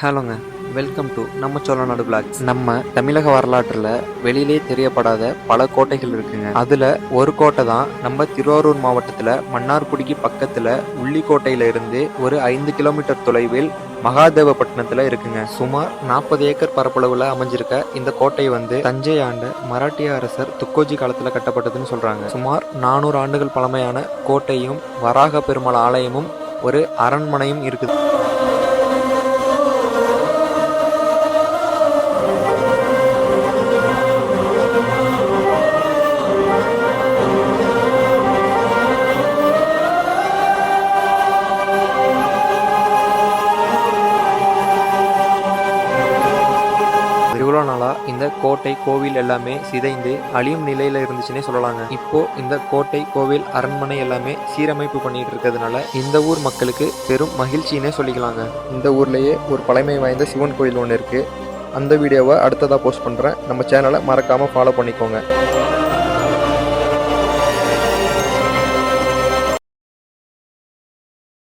ஹலோங்க, welcome to நம்ம Cholanadu blocks. நம்ம தமிழக வரலாற்றில் வெளியிலே தெரியப்படாத பல கோட்டைகள் இருக்குங்க. அதில் ஒரு கோட்டை தான் நம்ம திருவாரூர் மாவட்டத்தில் மன்னார்குடிக்கு பக்கத்தில் உள்ளிக்கோட்டையில இருந்து ஒரு 5 கிலோமீட்டர் தொலைவில் மகாதேவப்பட்டினத்தில் இருக்குங்க. சுமார் 40 ஏக்கர் பரப்பளவில் அமைஞ்சிருக்க இந்த கோட்டை தஞ்சை ஆண்ட மராட்டிய அரசர் துக்கோஜி காலத்தில் கட்டப்பட்டதுன்னு சொல்றாங்க. சுமார் 400 ஆண்டுகள் பழமையான கோட்டையும் வராக பெருமாள் ஆலயமும் ஒரு அரண்மனையும் இருக்குது. இவ்வளோ நாளாக இந்த கோட்டை கோவில் எல்லாமே சிதைந்து அழியும் நிலையில இருந்துச்சுன்னே சொல்லலாங்க. இப்போ இந்த கோட்டை கோவில் அரண்மனை எல்லாமே சீரமைப்பு பண்ணிட்டு இருக்கிறதுனால இந்த ஊர் மக்களுக்கு பெரும் மகிழ்ச்சின்னே சொல்லிக்கலாங்க. இந்த ஊர்லயே ஒரு பழமை வாய்ந்த சிவன் கோயில் ஒன்று இருக்கு. அந்த வீடியோவை அடுத்ததாக போஸ்ட் பண்ணுறேன். நம்ம சேனலை மறக்காமல் ஃபாலோ பண்ணிக்கோங்க.